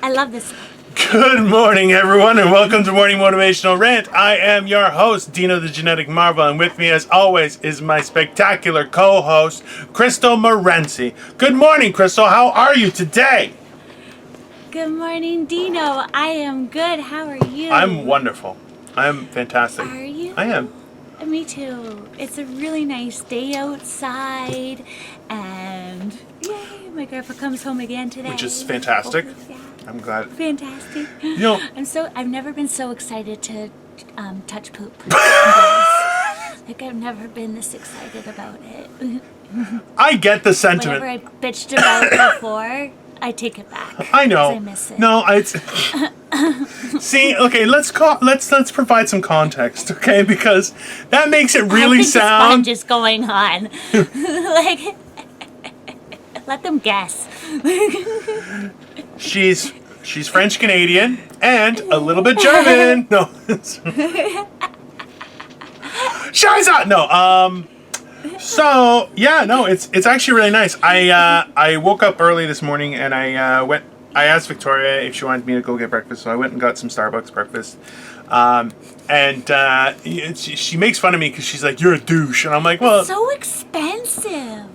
I love this. Good morning, everyone, and welcome to Morning Motivational Rant. I am your host, Dino the Genetic Marvel, and with me, as always, is my spectacular co-host, Crystal Morency. Good morning, Crystal. How are you today? Good morning, Dino. I am good. How are you? I'm wonderful. I'm fantastic. Are you? I am. Me too. It's a really nice day outside, and yay, my grandpa comes home again today. Which is fantastic. Yeah. I'm glad. Fantastic. You know, I've never been so excited to touch poop. Like, I've never been this excited about it. I get the sentiment. Whatever I bitched about before, I take it back. I know. 'Cause I miss it. No, it's see. Okay, let's provide some context, okay? Because that makes it really I think sound. the sponge is going on. Like, let them guess. She's French Canadian and a little bit German. No. Scheiße! No. So yeah, no, it's actually really nice. I woke up early this morning and I asked Victoria if she wanted me to go get breakfast, so I went and got some Starbucks breakfast. She makes fun of me because she's like, "You're a douche," and I'm like, "Well, It's so expensive.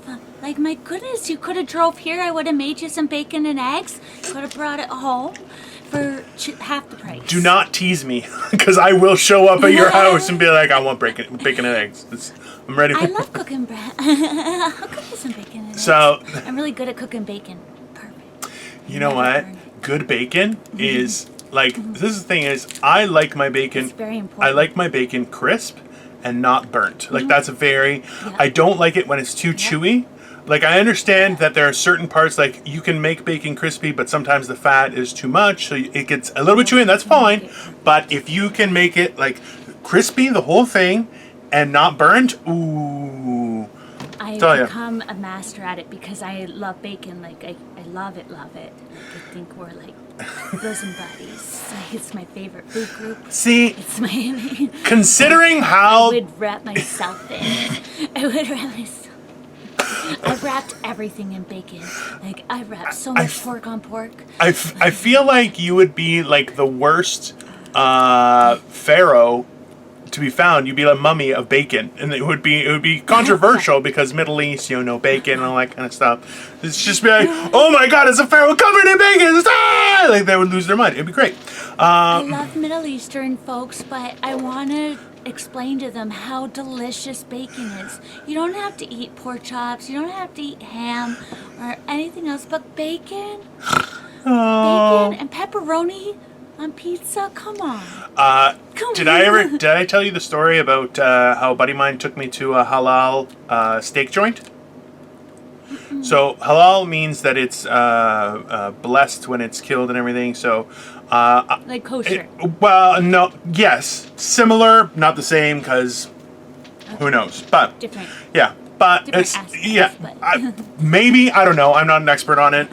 Like, my goodness, you could have drove here. I would have made you some bacon and eggs. You could have brought it home for half the price." do not tease me because I will show up at your house and be like, "I want bacon and eggs." I'm ready. I love cooking bread. I'll cook you some bacon and So eggs. I'm really good at cooking bacon. Perfect. you know what? Good bacon is like this is the thing is I like my bacon. It's very important. I like my bacon crisp and not burnt. Like that's a very. Yeah. I don't like it when it's too chewy. Like I understand that there are certain parts like you can make bacon crispy, but sometimes the fat is too much, so it gets a little bit chewy, and that's fine. But if you can make it like crispy, the whole thing, and not burnt, ooh. I've Tell ya. become a master at it because I love bacon. Like, I love it. Like, I think we're like bosom buddies. Like, it's my favorite food group. See, It's my. considering I how would wrap myself in it. I would wrap myself. I've wrapped everything in bacon. Like, I've wrapped so much pork on pork. I feel like you would be like the worst pharaoh to be found. You'd be a mummy of bacon, and it would be controversial because Middle East, no bacon and all that kind of stuff. It's just be like, oh my God, it's a pharaoh covered in bacon! Ah! Like they would lose their mind. It'd be great. I love Middle Eastern folks, but I want to explain to them how delicious bacon is. You don't have to eat pork chops. You don't have to eat ham or anything else, but bacon. Oh. Bacon and pepperoni on pizza. Come on. Did I tell you the story about how a buddy of mine took me to a halal steak joint? So halal means that it's blessed when it's killed and everything. So Like kosher. well, no, yes, similar, not the same, because who knows? But Different. yeah, but Different it's aspects, but- maybe I don't know. I'm not an expert on it.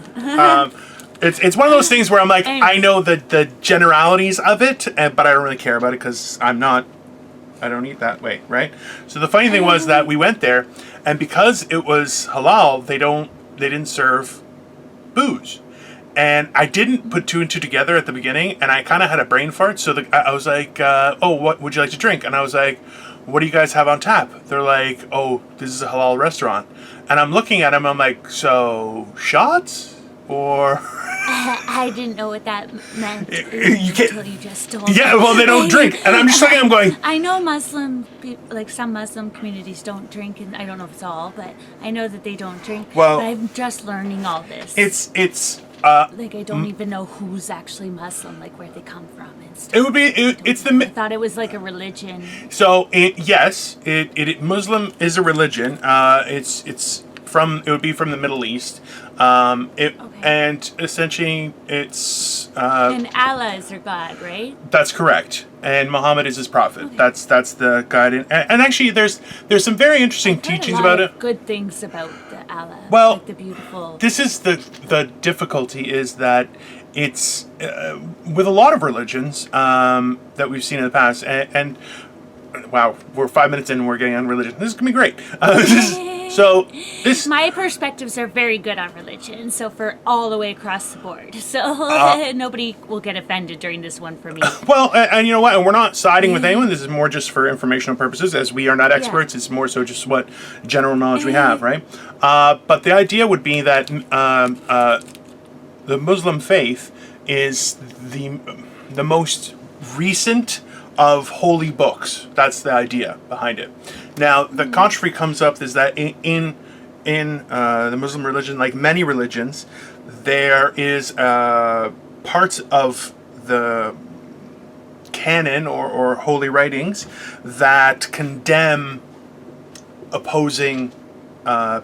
It's one of those things where I'm like, I know the generalities of it, but I don't really care about it because I don't eat that way, right? So the funny thing was that we went there, and because it was halal, they didn't serve booze. And I didn't put two and two together at the beginning, and I kind of had a brain fart. So I was like, "Oh, what would you like to drink?" And I was like, "What do you guys have on tap?" They're like, "Oh, this is a halal restaurant." And I'm looking at them, I'm like, "So shots or?" I didn't know what that meant You can't- until you just told me. Yeah, well, they don't drink, and I'm just looking at them going, I know some Muslim communities don't drink, and I don't know if it's all, but I know that they don't drink. Well, but I'm just learning all this. it's like, I don't even know who's actually Muslim, like where they come from and stuff. it would be it's I the thought it was like a religion. so yes, it Muslim is a religion. It would be from the Middle East. And essentially it's And Allah is their God, right? that's correct. And Muhammad is his prophet. Okay. That's the guide. And actually there's some very interesting I've heard teachings a lot about of it. good things about the Allah. Well, like the beautiful. This is the difficulty is that it's with a lot of religions that we've seen in the past, and wow, we're 5 minutes in and we're getting on religion. This is gonna be great. So this My perspectives are very good on religion, so for all the way across the board. So nobody will get offended during this one for me. well, and you know what? And we're not siding with anyone. This is more just for informational purposes, as we are not experts. It's more so just what general knowledge we have, right? But the idea would be that the Muslim faith is the most recent of holy books. That's the idea behind it. Now, the controversy comes up is that in the Muslim religion, like many religions, there is parts of the canon or holy writings that condemn opposing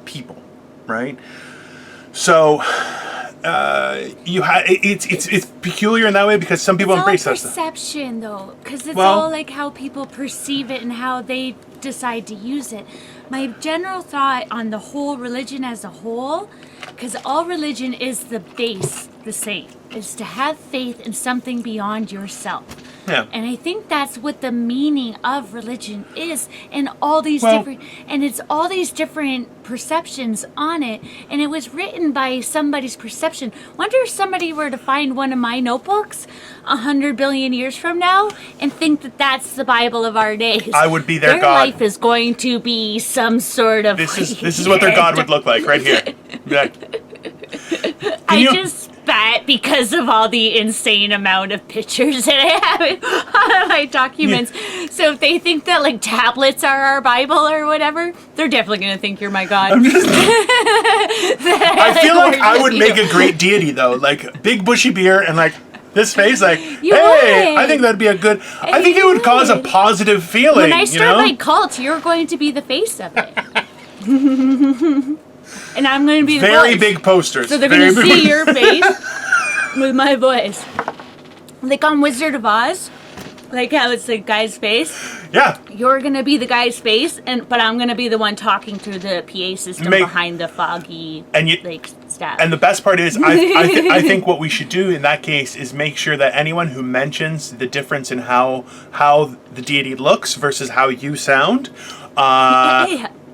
people, right? So it's peculiar in that way because some people embrace that stuff. It's all perception, though, because it's all like how people perceive it and how they decide to use it. My general thought on the whole religion as a whole, because all religion is the base, the same, is to have faith in something beyond yourself. Yeah. And I think that's what the meaning of religion is, and all these it's all these different perceptions on it, and it was written by somebody's perception. Wonder if somebody were to find one of my notebooks 100 billion years from now and think that that's the Bible of our days. I would be their God. Their life is going to be some sort of. This is what their God would look like right here. Yeah. I just spat because of all the insane amount of pictures that I have on my documents. Yeah. So if they think that like tablets are our Bible or whatever, they're definitely going to think you're my God. I feel like I would make a great deity though, like big bushy beard and like this face, like, you hey, would. I think that'd be a good. I think it would cause a positive feeling. When I start my cult, you're going to be the face of it. And I'm going to be the very voice. Big posters. So they're going to see your face with my voice. Like on Wizard of Oz, like how it's the guy's face. Yeah. You're going to be the guy's face, but I'm going to be the one talking through the PA system behind the foggy stuff. And the best part is, I think what we should do in that case is make sure that anyone who mentions the difference in how the deity looks versus how you sound,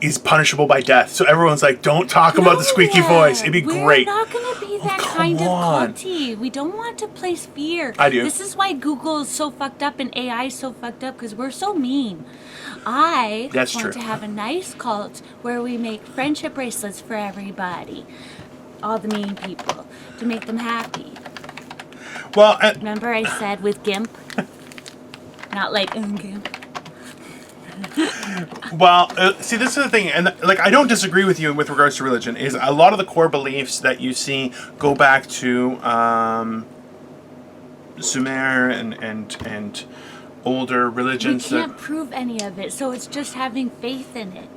is punishable by death. So everyone's like, don't talk about the squeaky voice. It'd be great. We're not going to be that kind of culty. We don't want to place fear. I do. This is why Google is so fucked up and AI is so fucked up, because we're so mean. I want to have a nice cult where we make friendship bracelets for everybody. All the mean people. To make them happy. Well, remember I said with GIMP? Not like, GIMP. Well, see, this is the thing, and like I don't disagree with you with regards to religion. Is a lot of the core beliefs that you see go back to Sumer and older religions. We can't prove any of it, so it's just having faith in it,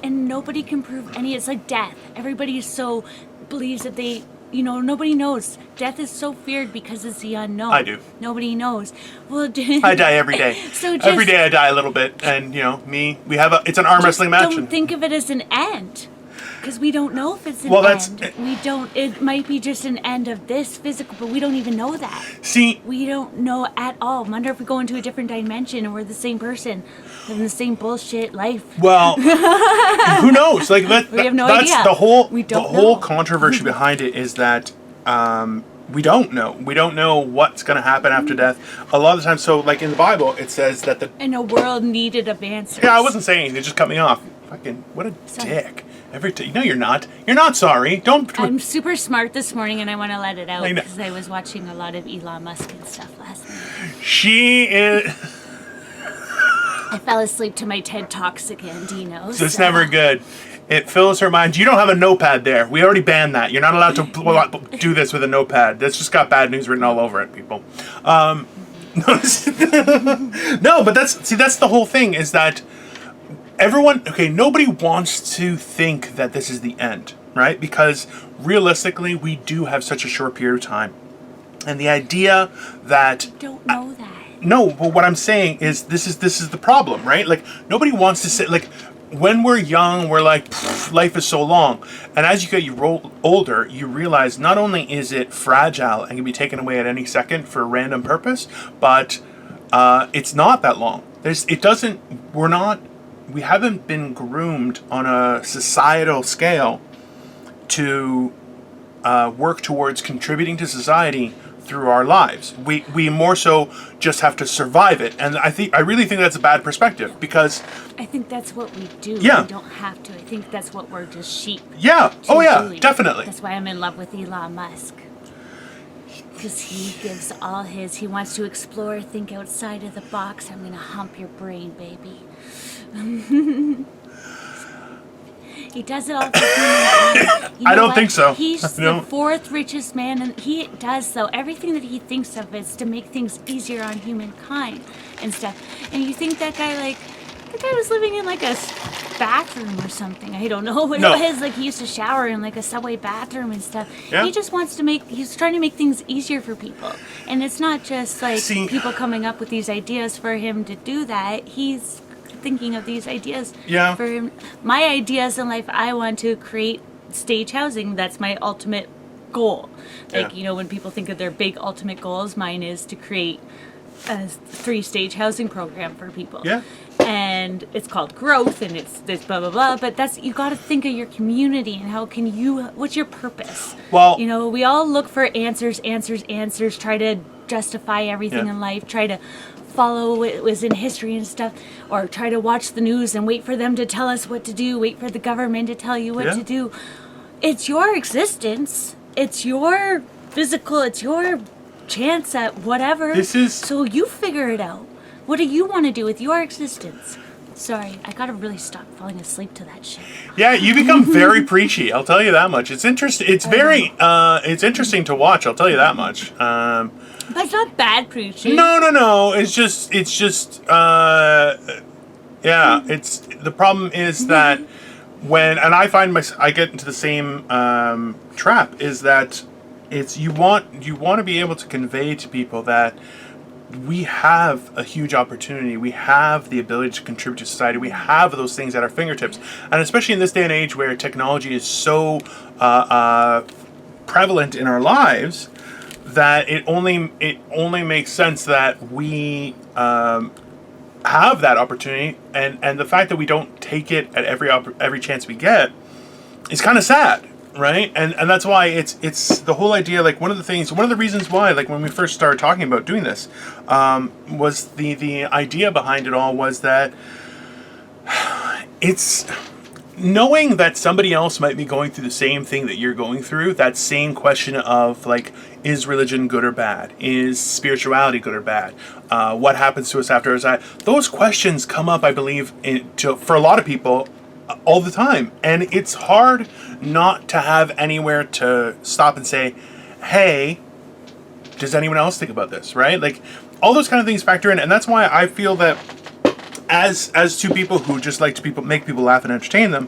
and nobody can prove any. It's like death. Everybody so believes that they. Nobody knows. Death is so feared because it's the unknown. I do. Nobody knows. Well, I die every day. So every day I die a little bit, and it's an arm wrestling match. Don't think of it as an end, because we don't know if it's an end. We don't. It might be just an end of this physical, but we don't even know that. See, we don't know at all. Wonder if we go into a different dimension and we're the same person, living the same bullshit life. Well, who knows? Like we have no idea. That's the whole controversy behind it is that we don't know. We don't know what's going to happen after death. A lot of the time, so like in the Bible, it says that in a world needed of answers. Yeah, I wasn't saying anything. It just cut me off. Fucking what a dick. No, you're not. You're not sorry. Don't. I'm super smart this morning, and I want to let it out because I was watching a lot of Elon Musk and stuff last night. She is. I fell asleep to my TED Talks again, Dino. So it's never good. It fills her mind. You don't have a notepad there. We already banned that. You're not allowed to do this with a notepad. That's just got bad news written all over it, people. No, but that's the whole thing is that nobody wants to think that this is the end, right? Because realistically, we do have such a short period of time. And the idea that... I don't know that. No, but what I'm saying is this is the problem, right? Like, nobody wants to say... Like, when we're young, we're like, life is so long. And as you get older, you realize not only is it fragile and can be taken away at any second for a random purpose, but it's not that long. been groomed on a societal scale to work towards contributing to society through our lives. We more so just have to survive it, and I really think that's a bad perspective, because I think that's what we do. Yeah. We don't have to. I think that's what we're just sheep. Yeah. to Oh yeah, doing. definitely. That's why I'm in love with Elon Musk. Because he gives all his, he wants to explore, think outside of the box. I'm going to hump your brain, baby. He does it all for humankind. You know I don't what? think so. He's No. the fourth richest man, and he does, though. Everything that he thinks of is to make things easier on humankind and stuff. And you think that guy, that guy was living in like a bathroom or something. I don't know what No. it was. Like, he used to shower in like a subway bathroom and stuff. Yeah. He just wants to he's trying to make things easier for people. And it's not just like See- people coming up with these ideas for him to do that. He's thinking of these ideas Yeah. for him. My ideas in life, I want to create stage housing. That's my ultimate goal. Like, Yeah. when people think of their big ultimate goals, mine is to create a 3-stage housing program for people. Yeah. And it's called growth, and it's this blah blah blah. But you got to think of your community and what's your purpose? Well- we all look for answers. Try to justify everything Yeah. in life. Try to follow what was in history and stuff, or try to watch the news and wait for them to tell us what to do. Wait for the government to tell you what Yeah. to do. It's your existence. It's your physical. It's your chance at whatever. So you figure it out. What do you want to do with your existence? Sorry, I gotta really stop falling asleep to that shit. Yeah, you become very preachy. I'll tell you that much. It's interesting. It's very. It's interesting to watch. I'll tell you that much. But it's not bad preaching. No. It's just. Yeah. It's the problem is that and I find I get into the same trap, is that you want to be able to convey to people that we have a huge opportunity. We have the ability to contribute to society. We have those things at our fingertips. And especially in this day and age where technology is so prevalent in our lives, that it only makes sense that we have that opportunity. And the fact that we don't take it at every chance we get is kind of sad. Right, and that's why it's the whole idea. Like one of the reasons why, like when we first started talking about doing this, was the idea behind it all was that it's knowing that somebody else might be going through the same thing that you're going through. That same question of like, is religion good or bad? Is spirituality good or bad? What happens to us after our die? Those questions come up, I believe, for a lot of people all the time, and it's hard not to have anywhere to stop and say, hey, does anyone else think about this, right? Like all those kind of things factor in, and that's why I feel that as two people who just like to make people laugh and entertain them,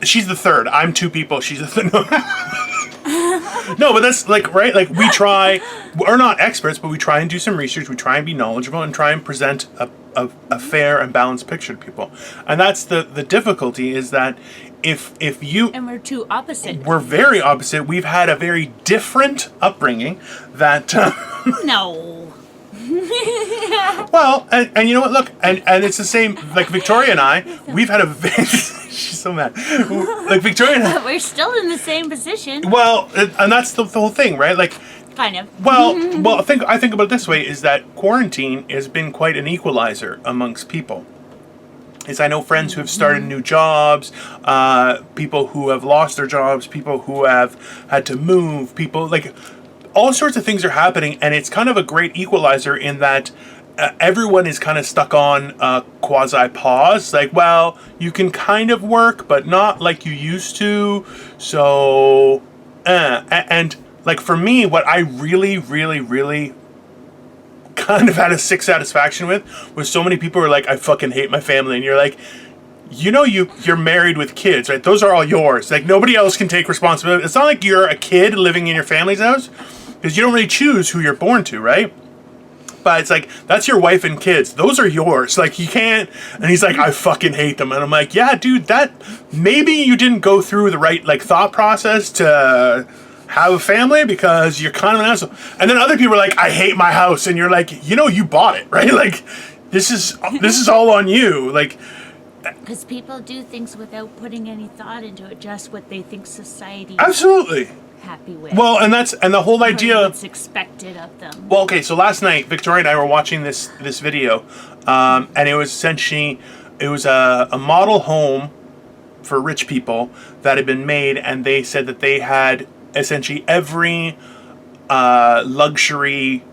she's the third. I'm two people, she's the third. No, but that's like, right? Like we're not experts, but we try and do some research. We try and be knowledgeable and try and present a fair and balanced picture to people. And that's the difficulty, is that if you... And we're too opposite. We're very opposite. We've had a very different upbringing that... No. Well, and you know what? Look, and it's the same. Like Victoria and I, we've had a very... She's so mad. Like Victoria and I... We're still in the same position. Well, and that's the whole thing, right? Like... Kind of. Well, I think about it this way, is that quarantine has been quite an equalizer amongst people. I know friends who have started new jobs, people who have lost their jobs, people who have had to move, people, like, all sorts of things are happening, and it's kind of a great equalizer in that everyone is kind of stuck on quasi-pause. Like, well, you can kind of work, but not like you used to, so, and... Like, for me, what I really, really, really kind of had a sick satisfaction with was so many people were like, I fucking hate my family. And you're like, you're married with kids, right? Those are all yours. Like, nobody else can take responsibility. It's not like you're a kid living in your family's house, because you don't really choose who you're born to, right? But it's like, that's your wife and kids. Those are yours. Like, you can't... And he's like, I fucking hate them. And I'm like, yeah, dude, maybe you didn't go through the right, like, thought process to... have a family, because you're kind of an asshole. And then other people are like, I hate my house, and you're like, you bought it, right? Like, this is all on you. Like, Because people do things without putting any thought into it, just what they think society absolutely. happy with. Well, and the whole idea. What's expected of them. Well, okay, so last night, Victoria and I were watching this video, and it was essentially, it was a model home for rich people that had been made, and they said that they had essentially every luxury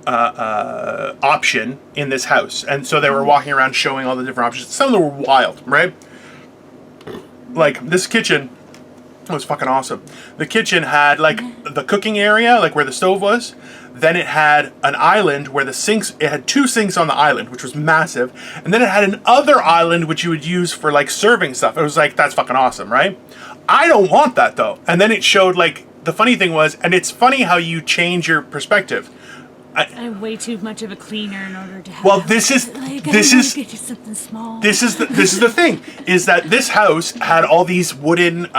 option in this house. And so they were walking around showing all the different options. Some of them were wild, right? Like, this kitchen was fucking awesome. The kitchen had, like, the cooking area, like where the stove was. Then it had an island where the sinks, it had 2 sinks on the island, which was massive. And then it had an other island which you would use for, like, serving stuff. It was like, that's fucking awesome, right? I don't want that, though. And then it showed, like, the funny thing was, and it's funny how you change your perspective. I'm way too much of a cleaner in order to have. Well, this is Get you something small. This is the thing, is that this house had all these wooden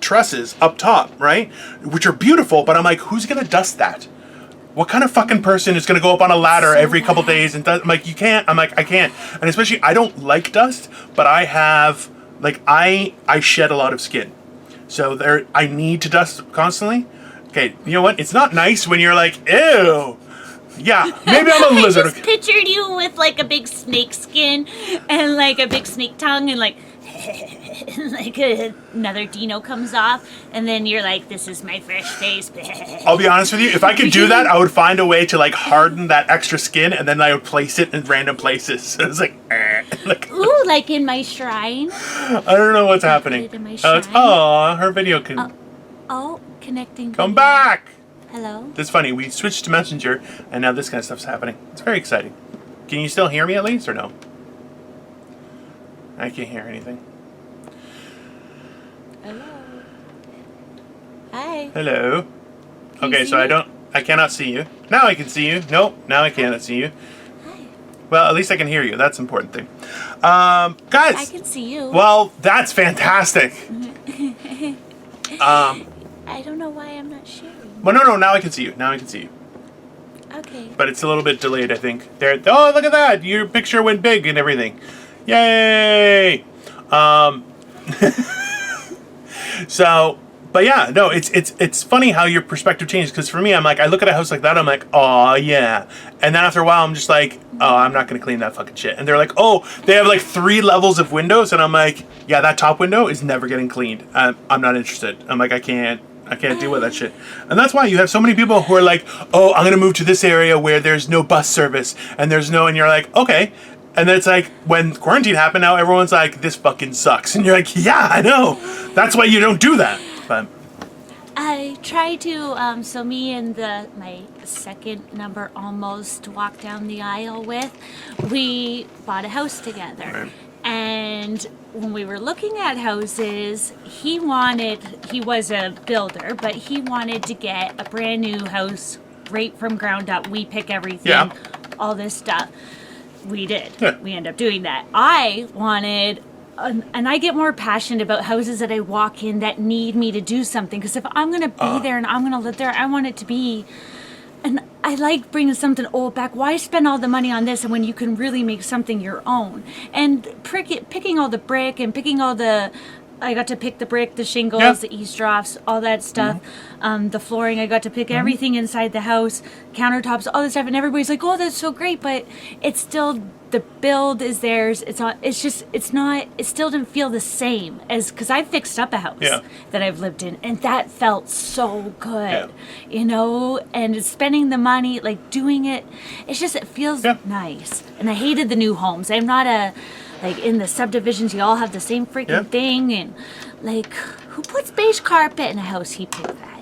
trusses up top, right? Which are beautiful, but I'm like, who's gonna dust that? What kind of fucking person is gonna go up on a ladder every couple days and dust? I'm like, you can't. I'm like, I can't. And especially, I don't like dust, but I have, like, I shed a lot of skin. So I need to dust constantly. Okay, you know what? It's not nice when you're like, ew. Yeah, maybe I'm a lizard. I just pictured you with like a big snake skin and like a big snake tongue and like like another Dino comes off and then you're like, this is my fresh face. I'll be honest with you, if I could do that, I would find a way to like harden that extra skin and then I would place it in random places. So it's like, like, ooh, like in my shrine. I don't know what's happening. In my Oh, her video can connecting. come back. Hello? It's funny, we switched to Messenger, and now this kind of stuff's happening. It's very exciting. Can you still hear me at least, or no? I can't hear anything. Hello? Hi. Hello? Can you Okay, see so me? I cannot see you. Now I can see you. Nope, now I cannot see you. Hi. Well, at least I can hear you. That's the important thing. Guys! I can see you. Well, that's fantastic. I don't know why I'm not sharing. Well, no, now I can see you. Now I can see you. Okay. But it's a little bit delayed, I think. There. Oh, look at that! Your picture went big and everything. Yay! So, but yeah, no, it's funny how your perspective changes. Because for me, I'm like, I look at a house like that, I'm like, oh yeah. And then after a while, I'm just like, oh, I'm not gonna clean that fucking shit. And they're like, oh, they have like 3 levels of windows, and I'm like, yeah, that top window is never getting cleaned. I'm not interested. I'm like, I can't deal with that shit. And that's why you have so many people who are like, oh, I'm going to move to this area where there's no bus service and and you're like, okay. And then it's like, when quarantine happened, now everyone's like, this fucking sucks. And you're like, yeah, I know. That's why you don't do that. But I try to, so me and my second number almost walked down the aisle with, we bought a house together. Right. And when we were looking at houses, he was a builder, but he wanted to get a brand new house right from ground up. We pick everything, all this stuff. We did. Yeah. We end up doing that. I wanted, and I get more passionate about houses that I walk in that need me to do something. Because if I'm going to be there and I'm going to live there, I want it to be, and I like bringing something old back. Why spend all the money on this and when you can really make something your own? And picking all the brick and picking all the, I got to pick the brick, the shingles, the eavesdrops, all that stuff. The flooring, I got to pick everything inside the house, countertops, all this stuff. And everybody's like, oh, that's so great. But it's still, the build is theirs. It still didn't feel the same as, because I fixed up a house that I've lived in. And that felt so good, you know, and spending the money, like doing it, it feels nice. And I hated the new homes. I'm not like in the subdivisions, you all have the same freaking thing, and like, who puts beige carpet in a house? He picked that.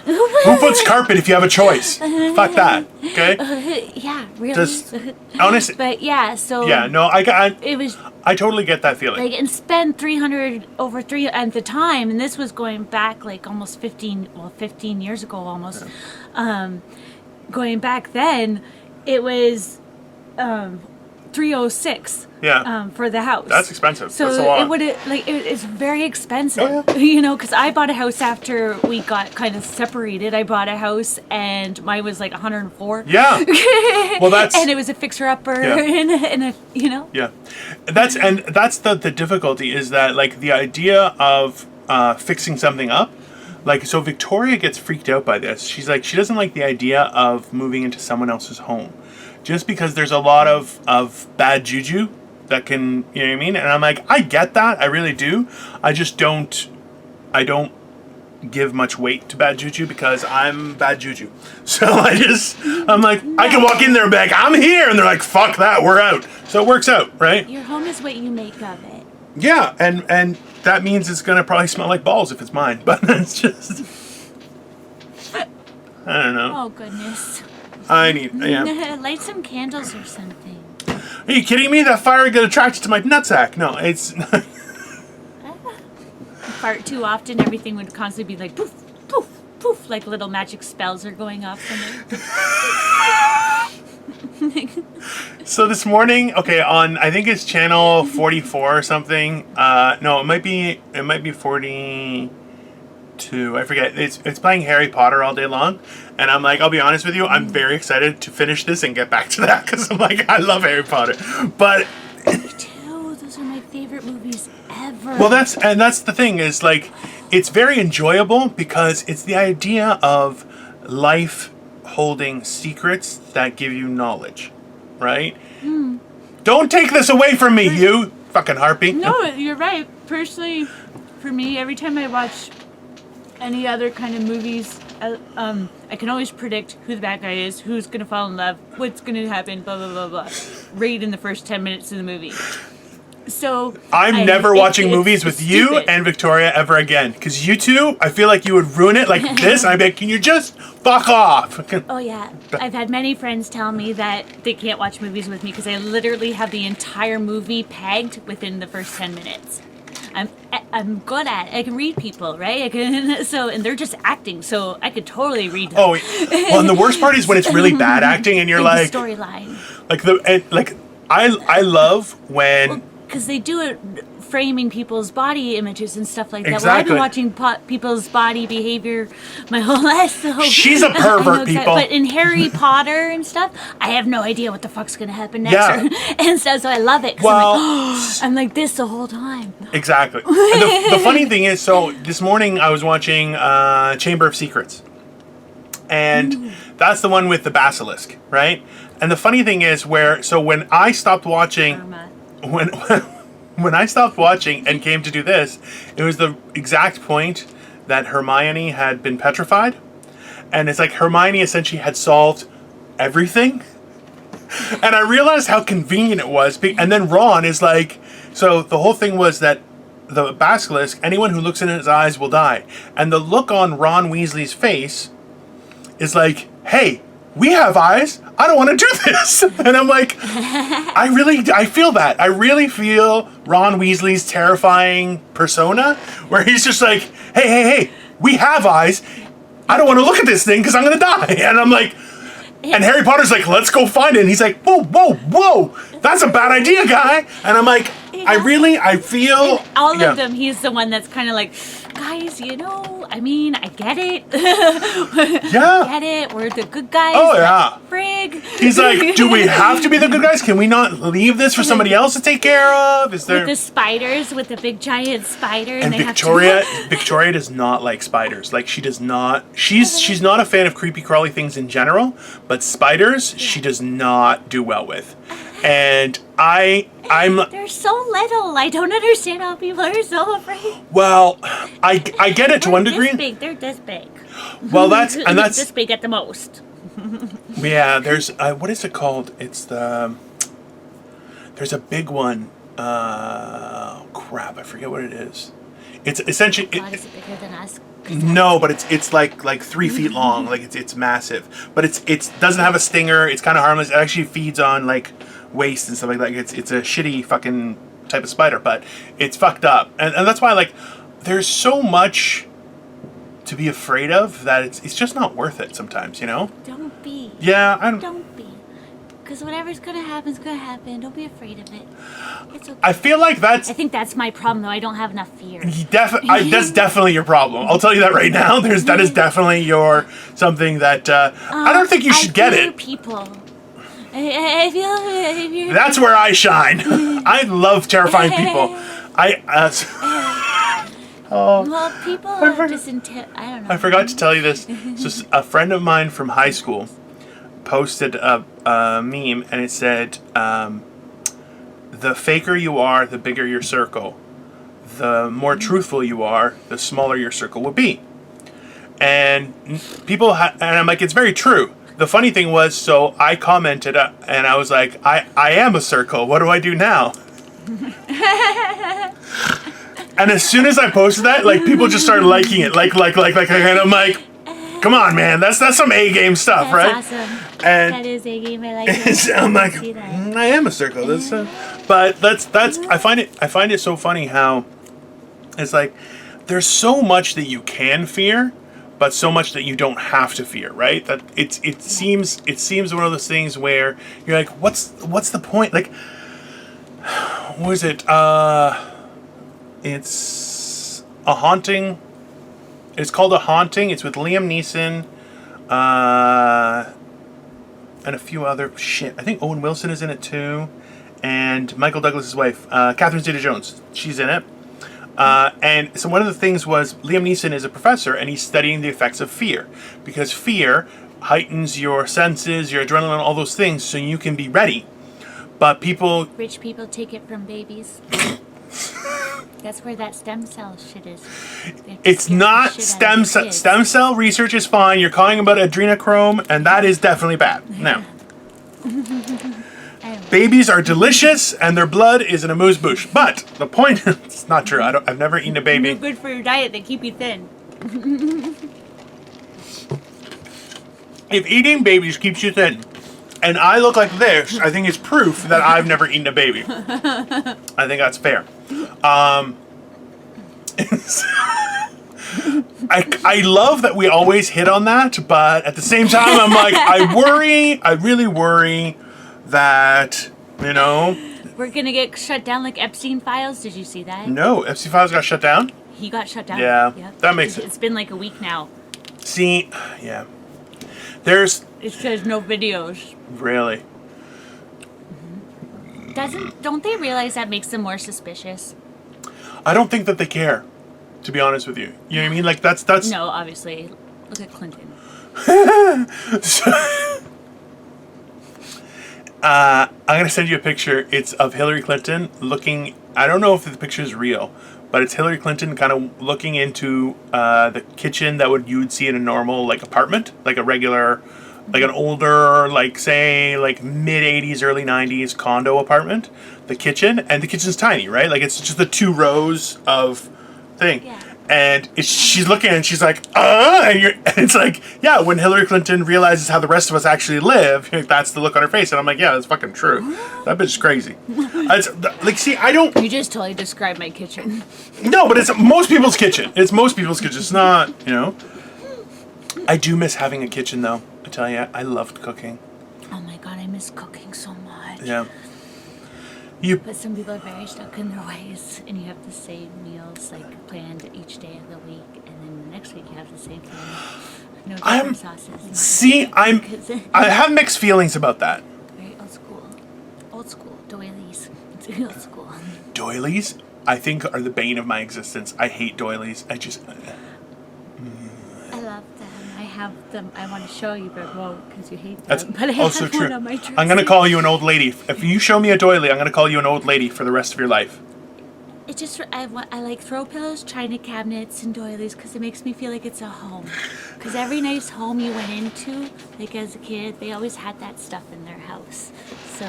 who puts carpet if you have a choice? Fuck that. Okay. Yeah, really. Just honestly. But yeah, so yeah, no, it was I totally get that feeling. like, and spend 300 over 3 at the time, and this was going back like almost 15 years ago almost. Going back then, it was $306. Yeah. For the house. That's expensive. So That's a lot. it would it's very expensive. Oh, yeah. You know, because I bought a house after we got kind of separated. I bought a house and mine was like 104. Yeah. Well, that's and it was a fixer upper Yeah. and a you know. Yeah, that's the difficulty is that like the idea of fixing something up, like so Victoria gets freaked out by this. She's like she doesn't like the idea of moving into someone else's home, just because there's a lot of bad juju that can, you know what I mean? And I'm like, I get that, I really do. I just don't give much weight to bad juju because I'm bad juju. So I'm like, I can walk in there and be like, I'm here, and they're like, fuck that, we're out. So it works out, right? Your home is what you make of it. Yeah, and that means it's gonna probably smell like balls if it's mine. But it's just, I don't know. Oh goodness. I need, yeah. Light some candles or something. Are you kidding me? That fire got attracted to my nutsack. No, it's. Fart too often, everything would constantly be like poof, poof, poof, like little magic spells are going off somewhere. So this morning, okay, on I think it's channel 44 or something. No, it might be 42. I forget. It's playing Harry Potter all day long, and I'm like, I'll be honest with you, I'm very excited to finish this and get back to that because I'm like, I love Harry Potter, but. Me too. Those are my favorite movies ever. Well, that's the thing is like, it's very enjoyable because it's the idea of life holding secrets that give you knowledge, right? Don't take this away from me, you fucking harpy. No, you're right. Personally, for me, every time I watch any other kind of movies, I can always predict who the bad guy is, who's gonna fall in love, what's gonna happen, blah blah blah blah. Right in the first 10 minutes of the movie. So I'm never watching movies with you stupid. and Victoria ever again because you two, I feel like you would ruin it like this. I'd be like, can you just fuck off? Oh yeah, I've had many friends tell me that they can't watch movies with me because I literally have the entire movie pegged within the first 10 minutes. I'm good at it. I can read people, right? And they're just acting, so I could totally read them. Oh, well, and the worst part is when it's really bad acting and you're like the storyline. I love when Because they do it framing people's body images and stuff like that. Exactly. Well, I've been watching people's body behavior my whole life. So She's a pervert, people. But in Harry Potter and stuff, I have no idea what the fuck's going to happen next. Yeah. And so I love it. 'Cause Well, I'm like this the whole time. exactly. And the funny thing is, so this morning I was watching Chamber of Secrets. And that's the one with the basilisk, right? And the funny thing is when I stopped watching... When I stopped watching and came to do this, it was the exact point that Hermione had been petrified. And it's like Hermione essentially had solved everything. And I realized how convenient it was. And then Ron is like, so the whole thing was that the basilisk, anyone who looks in his eyes will die. And the look on Ron Weasley's face is like, hey, we have eyes. I don't want to do this. And I'm like, I feel that. I really feel Ron Weasley's terrifying persona where he's just like, hey, we have eyes. I don't want to look at this thing because I'm going to die. And I'm like, and Harry Potter's like, let's go find it. And he's like, whoa. That's a bad idea, guy. And I'm like, I feel... All of them, he's the one that's kind of like, guys, I mean, I get it. Yeah. I get it. We're the good guys. Oh, yeah. Frig. He's like, do we have to be the good guys? Can we not leave this for somebody else to take care of? Is there... With the spiders, with the big giant spider. And they Victoria does not like spiders. Like, she does not... She's not a fan of creepy crawly things in general, but spiders, she does not do well with. And I'm... They're so little. I don't understand how people are so afraid. Well, I get it to one degree. They're this big. Well, that's this big at the most. Yeah, there's what is it called? It's there's a big one. Crap, I forget what it is. It's essentially God, is it bigger than us? No, but it's like 3 feet long. Like it's massive. But it doesn't have a stinger. It's kind of harmless. It actually feeds on like waste and stuff like that. It's a shitty fucking type of spider, but it's fucked up. And that's why like there's so much to be afraid of that it's just not worth it sometimes, Don't be. Yeah, Don't be. because whatever's gonna happen is gonna happen. Don't be afraid of it. It's okay. I feel like I think that's my problem, though. I don't have enough fear. that's definitely your problem. I'll tell you that right now. That is definitely something that I don't think you should get it. People. I feel. That's where I shine. I love terrifying people. Well, people are just I don't know. I forgot to tell you this. So a friend of mine from high school posted a meme, and it said, "The faker you are, the bigger your circle. The more truthful you are, the smaller your circle will be." And people, and I'm like, it's very true. The funny thing was, so I commented, and I was like, I am a circle. What do I do now? And as soon as I posted that, like, people just started liking it, like, and I'm like, come on, man, that's some A game stuff, right? Awesome. And that is A game. I like it. I'm like, I am a circle. But I find it so funny how it's like there's so much that you can fear, but so much that you don't have to fear, right? That it seems one of those things where you're like, what's the point? Like, what is it? It's a haunting. It's called A Haunting. It's with Liam Neeson, and a few other shit. I think Owen Wilson is in it too, and Michael Douglas's wife, Catherine Zeta-Jones. She's in it. And so one of the things was Liam Neeson is a professor, and he's studying the effects of fear, because fear heightens your senses, your adrenaline, all those things, so you can be ready. But rich people take it from babies. That's where that stem cell shit is. It's not stem cell research is fine. You're calling about adrenochrome, and that is definitely bad. Now, babies are delicious, and their blood is an amuse-bouche. But the point, it's not true. I've never eaten a baby. They're good for your diet. They keep you thin. If eating babies keeps you thin, and I look like this, I think it's proof that I've never eaten a baby. I think that's fair. I love that we always hit on that, but at the same time, I'm like, I really worry that, we're gonna get shut down like Epstein Files. Did you see that? No, Epstein Files got shut down? He got shut down. Yeah, yep. That makes sense. It's been like a week now. See, yeah. It says no videos. Really? Don't they realize that makes them more suspicious? I don't think that they care, to be honest with you. You know what I mean? Like, that's... No, obviously. Look at Clinton. I'm going to send you a picture. It's of Hillary Clinton looking... I don't know if the picture is real, but it's Hillary Clinton kind of looking into the kitchen that you would see in a normal, like, apartment. Like a regular... Like an older, like, say, like, mid-'80s, early 90s condo apartment. The kitchen. And the kitchen's tiny, right? Like, it's just the 2 rows of thing. Yeah. And she's looking and she's like, and it's like, yeah, when Hillary Clinton realizes how the rest of us actually live, that's the look on her face. And I'm like, yeah, that's fucking true. That bitch is crazy. I don't... You just totally described my kitchen. No, but it's most people's kitchen. It's most people's kitchen. It's not, I do miss having a kitchen, though. I tell you, I loved cooking. Oh my god, I miss cooking so much. Yeah. But some people are very stuck in their ways, and you have the same meals like planned each day of the week, and then the next week you have the same thing. No different sauces. See, I have mixed feelings about that. Very old school. Old school. Doilies. It's old school. Doilies, I think, are the bane of my existence. I hate doilies. I love them. I have them. I want to show you, but because you hate them. That's but I also have true. one on my dresser. I'm going to call you an old lady. If you show me a doily, I'm going to call you an old lady for the rest of your life. It just, I like throw pillows, china cabinets, and doilies because it makes me feel like it's a home. Because every nice home you went into, like as a kid, they always had that stuff in their house. So,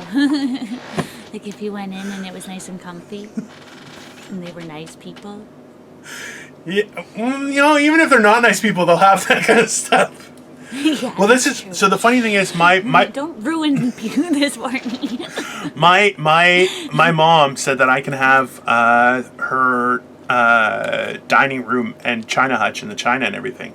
like if you went in and it was nice and comfy, and they were nice people. Yeah, even if they're not nice people, they'll have that kind of stuff. Yeah, well, this is true. So the funny thing is, my don't ruin this for me. my mom said that I can have her dining room and china hutch and the china and everything.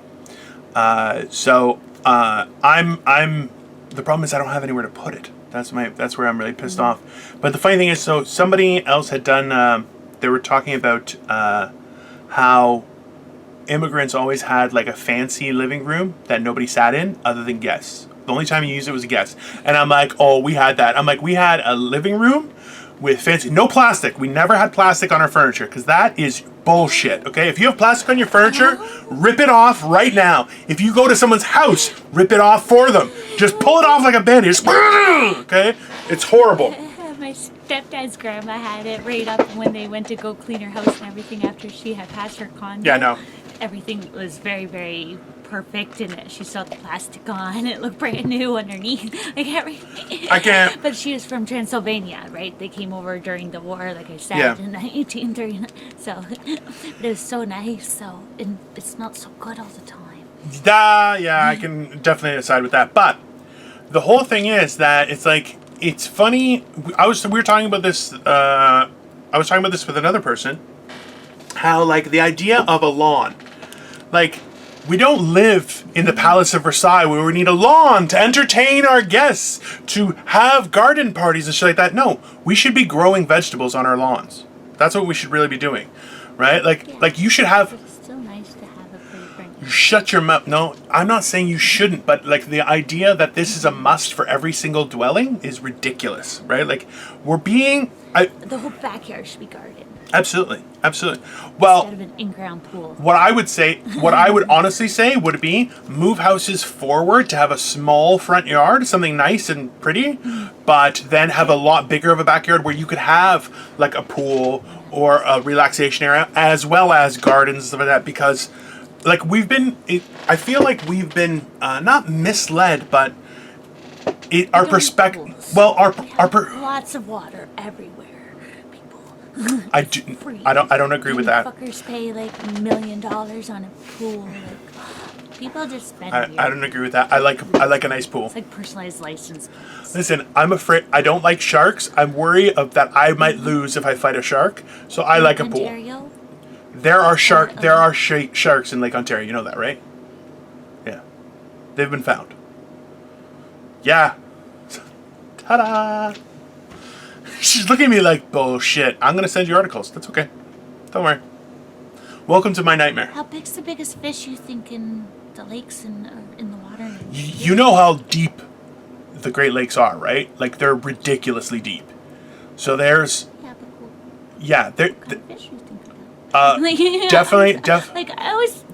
So I'm the problem is I don't have anywhere to put it. That's where I'm really pissed off. But the funny thing is, so somebody else had done. They were talking about how immigrants always had like a fancy living room that nobody sat in other than guests. The only time you used it was a guest. And I'm like, oh, we had that. I'm like, we had a living room with fancy, no plastic. We never had plastic on our furniture because that is bullshit. Okay, if you have plastic on your furniture, rip it off right now. If you go to someone's house, rip it off for them. Just pull it off like a bandage. Okay, it's horrible. My stepdad's grandma had it right up when they went to go clean her house and everything after she had passed her condo. Yeah, no. Everything was very, very perfect, and she saw the plastic on. It looked brand new underneath, like everything. I can't. But she was from Transylvania, right? They came over during the war, like I said, Yeah. in 1839. So it was so nice. So and it smelled so good all the time. Yeah, I can definitely side with that. But the whole thing is that it's like, it's funny. We were talking about this. I was talking about this with another person. How like the idea of a lawn, like we don't live in the Palace of Versailles where we need a lawn to entertain our guests, to have garden parties and shit like that. No, we should be growing vegetables on our lawns. That's what we should really be doing, right? Like you should have. But it's still nice to have a pretty front yard. Shut your mouth. No, I'm not saying you shouldn't, but like the idea that this is a must for every single dwelling is ridiculous, right? Like we're being. The whole backyard should be garden Absolutely. Well, instead of an in-ground pool. what I would honestly say would be move houses forward to have a small front yard, something nice and pretty, but then have a lot bigger of a backyard where you could have like a pool or a relaxation area as well as gardens and stuff like that, because like I feel like we've been not misled, but our perspective. Well, Lots of water everywhere. I don't agree with that. Fuckers pay like $1 million on a pool. Like, people just spend. I don't agree with that. I like a nice pool. It's like personalized license plates. Listen, I'm afraid. I don't like sharks. I'm worried that I might lose if I fight a shark. So I like a pool. Ontario? There are sharks in Lake Ontario. You know that, right? Yeah, they've been found. Yeah. Ta-da! She's looking at me like bullshit. I'm gonna send you articles. That's okay. Don't worry. Welcome to my nightmare. How big's the biggest fish you think in the lakes and in the water? You know how deep the Great Lakes are, right? Like they're ridiculously deep. So there's. Yeah, but cool. Yeah, What kind of fish you think about? definitely. Like I was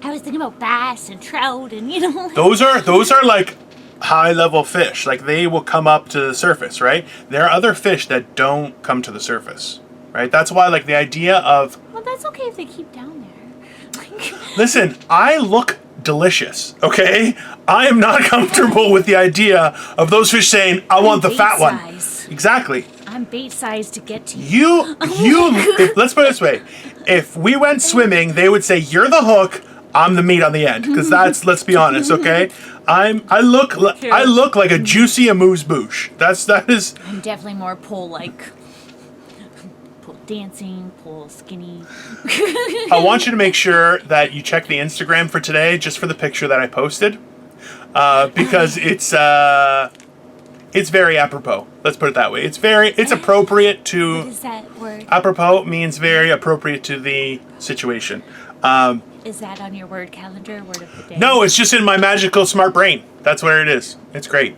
thinking about bass and trout and like, Those are like high level fish. Like they will come up to the surface, right? There are other fish that don't come to the surface, right? That's why like the idea of. Well, that's okay if they keep down there. Listen, I look delicious, okay? I am not comfortable with the idea of those fish saying, I want the fat one. Size. Exactly. I'm bait size to get to you. Let's put it this way. If we went swimming, they would say, you're the hook, I'm the meat on the end. Because that's, let's be honest, okay? I look like a juicy amuse-bouche. That is. I'm definitely more pole-like. Pole dancing, pole skinny. I want you to make sure that you check the Instagram for today, just for the picture that I posted. Because it's very apropos. Let's put it that way. It's appropriate to. What is that word? Apropos means very appropriate to the situation. Is that on your word calendar, word of the day? No, it's just in my magical smart brain. That's where it is. It's great.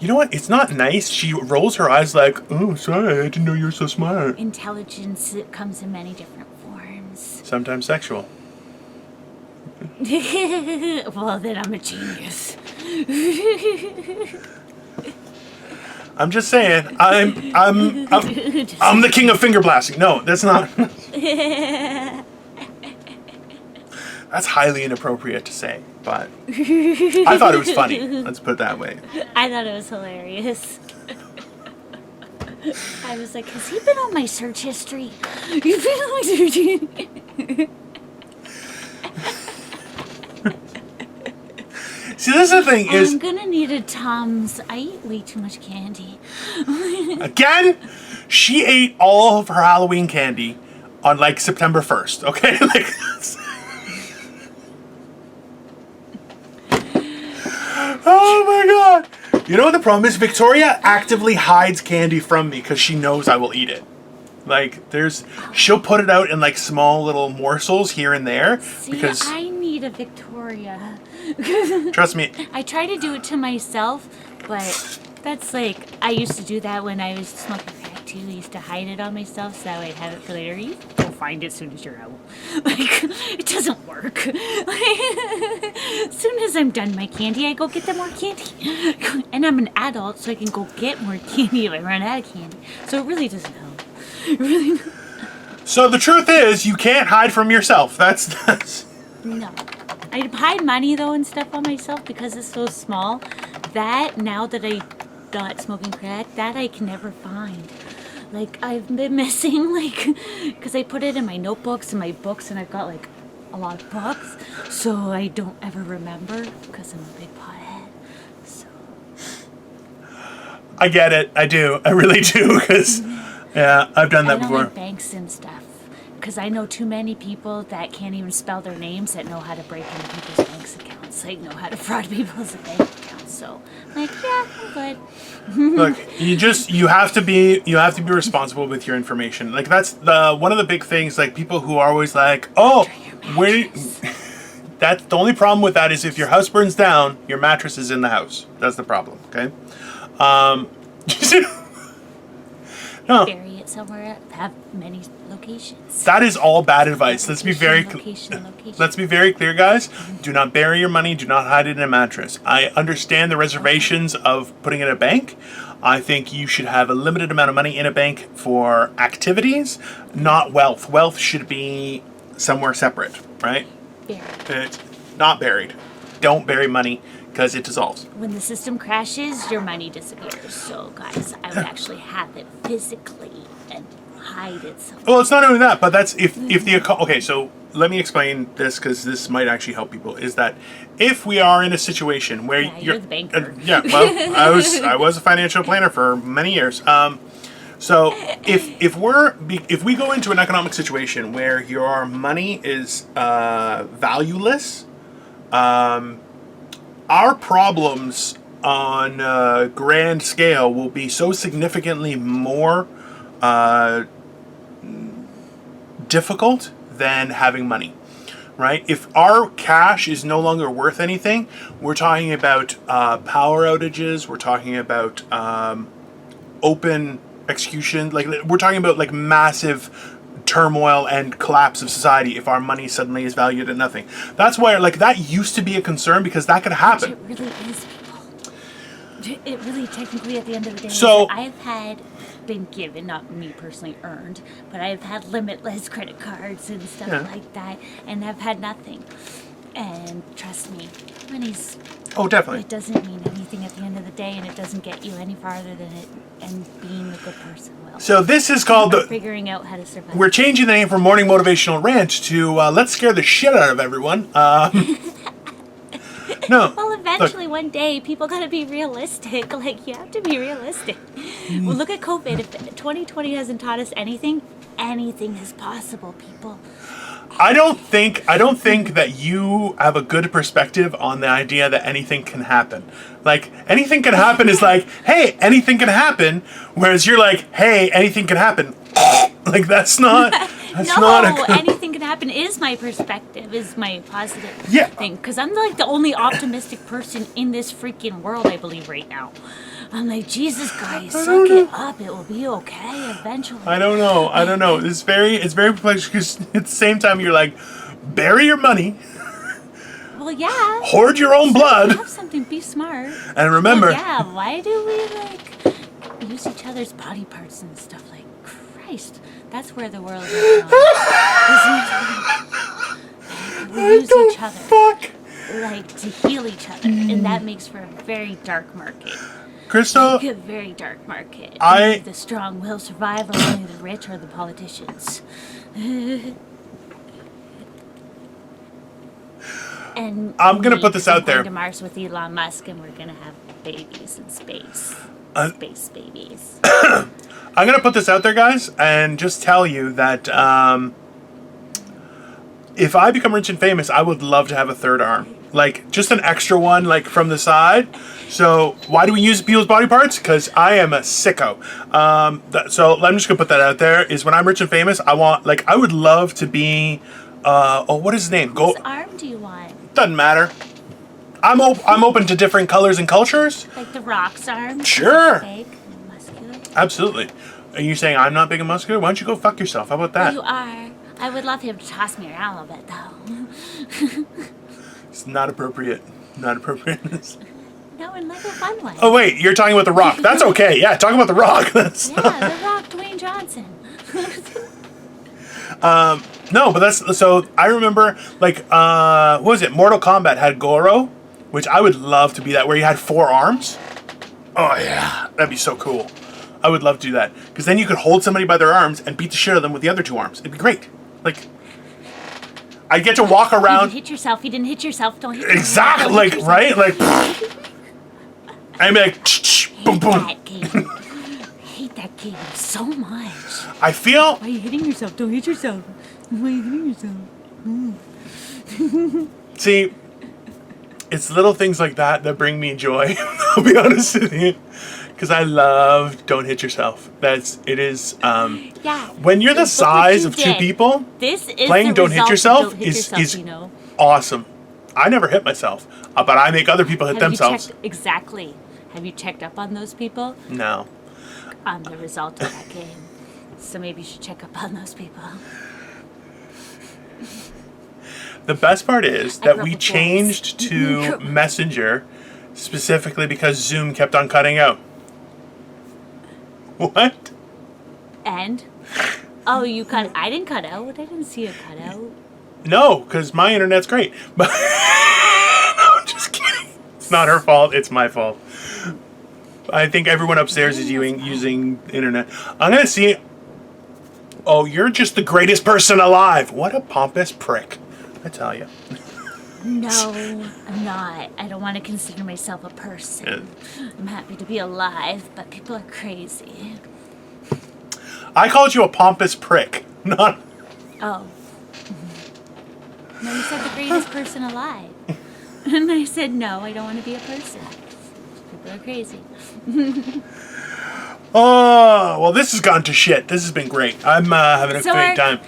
You know what? It's not nice. She rolls her eyes like, oh, sorry, I didn't know you were so smart. Intelligence comes in many different forms. Sometimes sexual. Well, then I'm a genius. I'm just saying. I'm the king of finger blasting. No, that's not. That's highly inappropriate to say, but I thought it was funny. Let's put it that way. I thought it was hilarious. I was like, has he been on my search history? You've been on my search history. See, this is the thing is. I'm gonna need a Tums. I eat way too much candy. Again, she ate all of her Halloween candy on like September 1st, okay? Like. Oh my god! You know what the problem is? Victoria actively hides candy from me because she knows I will eat it. Like, she'll put it out in like small little morsels here and there. See, because I need a Victoria. trust me. I try to do it to myself, but that's like, I used to do that when I was smoking crack too. I used to hide it on myself so I'd have it for later. You go find it as soon as you're out. Like, it doesn't work. As soon as I'm done my candy, I go get them more candy. And I'm an adult, so I can go get more candy if I run out of candy. So it really doesn't help. It really. So the truth is, you can't hide from yourself. That's. No. I hide money though and stuff on myself because it's so small. That, now that I not smoking crack, that I can never find. Like, I've been missing, like, because I put it in my notebooks and my books, and I've got like a lot of books, so I don't ever remember because I'm a big pothead. So I get it. I do. I really do. Because yeah, I've done that I don't before. like banks and stuff. Because I know too many people that can't even spell their names that know how to break into people's bank accounts. Like, know how to fraud people's bank accounts. So, like, yeah, I'm good. Look, you have to be responsible with your information. Like, that's one of the big things. Like, people who are always like, oh, where. That's the only problem with that is if your house burns down, your mattress is in the house. That's the problem. Okay. No. Bury it somewhere. Have many locations. That is all bad advice. Let's be very clear, guys. Do not bury your money. Do not hide it in a mattress. I understand the reservations of putting it in a bank. I think you should have a limited amount of money in a bank for activities, not wealth. Wealth should be somewhere separate, right? Buried. It's not buried. Don't bury money because it dissolves. When the system crashes, your money disappears. So, guys, I would actually have it physically and hide it somewhere. Well, it's not only that, but that's if the okay. So let me explain this because this might actually help people. Is that if we are in a situation where you're the banker. Yeah, well, I was a financial planner for many years. So if we go into an economic situation where your money is valueless, our problems on a grand scale will be so significantly more difficult than having money, right? If our cash is no longer worth anything, we're talking about power outages, we're talking about open execution, like we're talking about like massive turmoil and collapse of society if our money suddenly is valued at nothing. That's why, like, that used to be a concern because that could happen. It really is, people. It really, technically, at the end of the day, so I've been given, not me personally earned, but I've had limitless credit cards and stuff like that, and I've had nothing. And trust me, money's... Oh, definitely. It doesn't mean anything at the end of the day, and it doesn't get you any farther than it, and being a good person will. So this is called figuring out how to survive. We're changing the name from Morning Motivational Rant to Let's Scare the Shit Out of Everyone. No. Well, eventually, one day, people gotta be realistic. Like, you have to be realistic. Well, look at COVID. If 2020 hasn't taught us anything, anything is possible, people. I don't think that you have a good perspective on the idea that anything can happen. Like, anything can happen is like, hey, anything can happen, whereas you're like, hey, anything can happen. Like, that's not anything can happen is my perspective, is my positive thing. Because I'm like the only optimistic person in this freaking world, I believe, right now. I'm like, Jesus, guys, suck it up. It will be okay eventually. I don't know. It's very perplexing because at the same time you're like, bury your money. Well, yeah. Hoard your own blood. Have something. Be smart. And remember. Well, yeah. Why do we use each other's body parts and stuff? Like, Christ, that's where the world is going. We use each other, like, to heal each other, and that makes for a very dark market. Crystal, a very dark market. Only the strong will survive, or only the rich or the politicians. And I'm gonna put this out there. We're going to Mars with Elon Musk, and we're gonna have babies in space. Space babies. I'm gonna put this out there, guys, and just tell you that if I become rich and famous, I would love to have a third arm. like just an extra one, like from the side. So why do we use people's body parts? Because I am a sicko. So I'm just gonna put that out there. Is when I'm rich and famous, I would love to be. What is his name? Whose arm do you want? Doesn't matter. I'm open to different colors and cultures. Like the Rock's arm? Sure. Big and muscular? Absolutely. Are you saying I'm not big and muscular? Why don't you go fuck yourself? How about that? Well, you are. I would love him to toss me around a little bit, though. It's not appropriate. Not appropriate. No, in like a fun way. Oh wait, you're talking about The Rock. That's okay. Yeah, talking about The Rock. That's Yeah, The Rock, Dwayne Johnson. no, but that's so. I remember like what was it? Mortal Kombat had Goro, which I would love to be that, where you had 4 arms. Oh yeah, that'd be so cool. I would love to do that because then you could hold somebody by their arms and beat the shit out of them with the other 2 arms. It'd be great. Like I get to walk You around. didn't hit yourself. You didn't hit yourself. Don't hit yourself. Exactly. Don't Like hit yourself. right. Like I'd be like boom boom. That game. I hate that game so much. I feel. Why are you hitting yourself? Don't hit yourself. Why are you hitting yourself? See, it's little things like that that bring me joy. I'll be honest with you, because I love "Don't Hit Yourself." It is. Yeah. When you're the Look what size you of 2 did. people, This is playing the "Don't Hit result of Yourself" Don't Hit is Yourself, you know. awesome. I never hit myself, but I make other people hit Have you themselves. checked, exactly. Have you checked up on those people? No. On the result of that game. So maybe you should check up on those people. The best part is I that grew we up with changed to Messenger specifically because Zoom kept on cutting out. What? And? Oh, you cut. I didn't cut out. I didn't see a cutout. No, because my internet's great. But no, I'm just kidding. It's not her fault. It's my fault. I think everyone upstairs is using internet. I'm gonna see. Oh, you're just the greatest person alive. What a pompous prick, I tell you. No, I'm not. I don't want to consider myself a person. I'm happy to be alive, but people are crazy. I called you a pompous prick, not. Oh. No, you said the greatest person alive. And I said, no, I don't want to be a person. People are crazy. Oh, well, this has gone to shit. This has been great. I'm having a great time.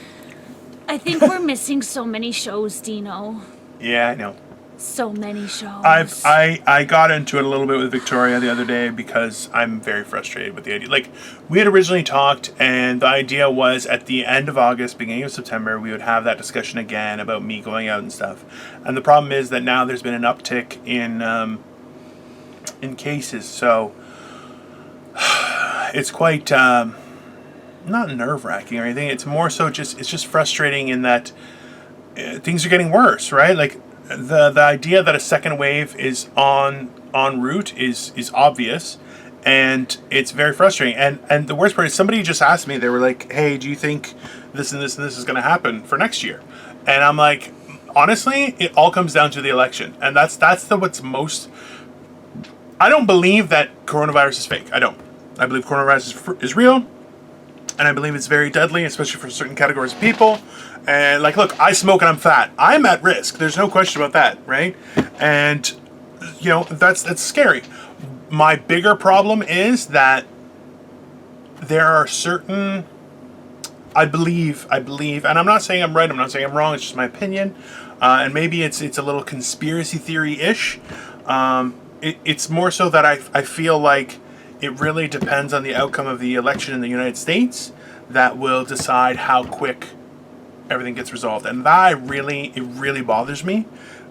I think we're missing so many shows, Dino. Yeah, I know. So many shows. I got into it a little bit with Victoria the other day because I'm very frustrated with the idea. Like, we had originally talked, and the idea was at the end of August, beginning of September, we would have that discussion again about me going out and stuff. And the problem is that now there's been an uptick in cases, so it's quite not nerve-wracking or anything. It's more so it's just frustrating in that things are getting worse, right? Like the idea that a second wave is en route is obvious, and it's very frustrating. And the worst part is somebody just asked me, they were like, hey, do you think this and this and this is going to happen for next year? And I'm like, honestly, it all comes down to the election, and that's what's most. I don't believe that coronavirus is fake. I don't. I believe coronavirus is real, and I believe it's very deadly, especially for certain categories of people. And like, look, I smoke and I'm fat. I'm at risk. There's no question about that, right? And you know, that's scary. My bigger problem is that there are certain. I believe, and I'm not saying I'm right. I'm not saying I'm wrong. It's just my opinion, and maybe it's a little conspiracy theory-ish. It's more so that I feel like it really depends on the outcome of the election in the United States that will decide how quick everything gets resolved. And that it really bothers me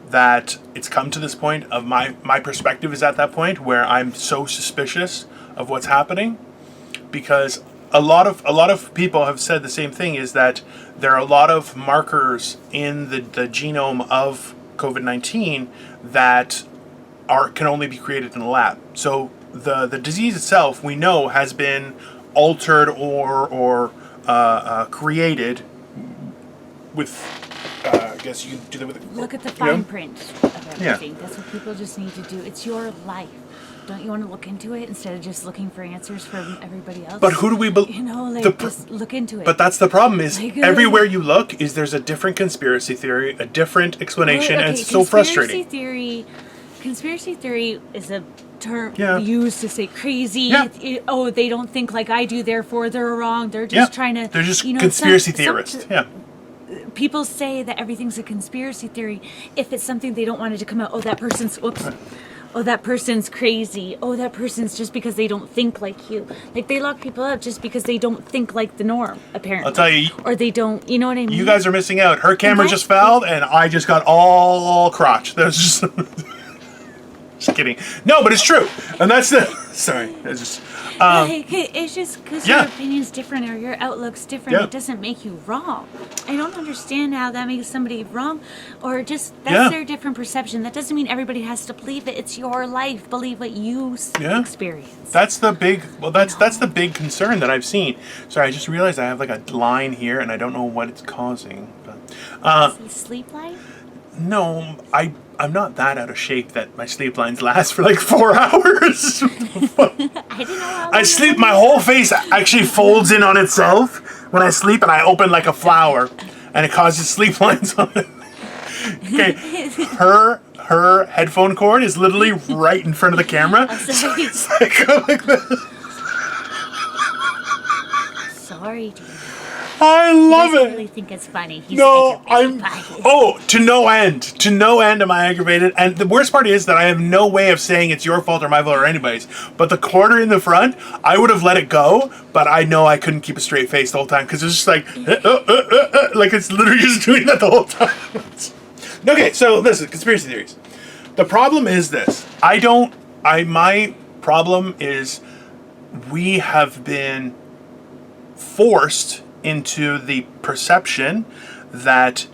that it's come to this point of my perspective is at that point where I'm so suspicious of what's happening, because a lot of people have said the same thing, is that there are a lot of markers in the genome of COVID-19 that can only be created in a lab. So the disease itself, we know, has been altered or created with. I guess you can do that with. Look at the fine print of everything. That's what people just need to do. It's your life. Don't you want to look into it instead of just looking for answers from everybody else? But who do we believe? Just look into it. But that's the problem is everywhere you look there's a different conspiracy theory, a different explanation, and it's so frustrating. Conspiracy theory is a term Yeah. used to say crazy. Yeah. They don't think like I do, therefore they're wrong. They're just trying to. They're just conspiracy theorists. People say that everything's a conspiracy theory if it's something they don't want it to come out. Oh, that person's oh, that person's crazy. Oh, that person's just because they don't think like you. Like, they lock people up just because they don't think like the norm, apparently. I'll tell you. Or they don't, you know what I mean? You guys are missing out. Her camera just fell, and I just got all crotch. That was just... just kidding. No, but it's true. And that's the... Sorry. It's just... it's just because your opinion's different or your outlook's different. It doesn't make you wrong. I don't understand how that makes somebody wrong, or just that's their different perception. That doesn't mean everybody has to believe it. It's your life. Believe what you experience. That's the big. Well, that's the big concern that I've seen. Sorry, I just realized I have like a line here, and I don't know what it's causing. But, is it sleep line? No, I'm not that out of shape that my sleep lines last for like 4 hours. I didn't know. I sleep, my whole face actually folds in on itself when I sleep, and I open like a flower, and it causes sleep lines on it. Okay, her headphone cord is literally right in front of the camera. I'm sorry. So it's like this. Sorry, Dino. I love it. I really think it's funny. He's No, aggravated I'm. by it. Oh, to no end. To no end am I aggravated. And the worst part is that I have no way of saying it's your fault or my fault or anybody's. But the quarter in the front, I would have let it go, but I know I couldn't keep a straight face the whole time because it's just like, like it's literally just doing that the whole time. Okay, so listen, conspiracy theories. The problem is this. My problem is we have been forced into the perception that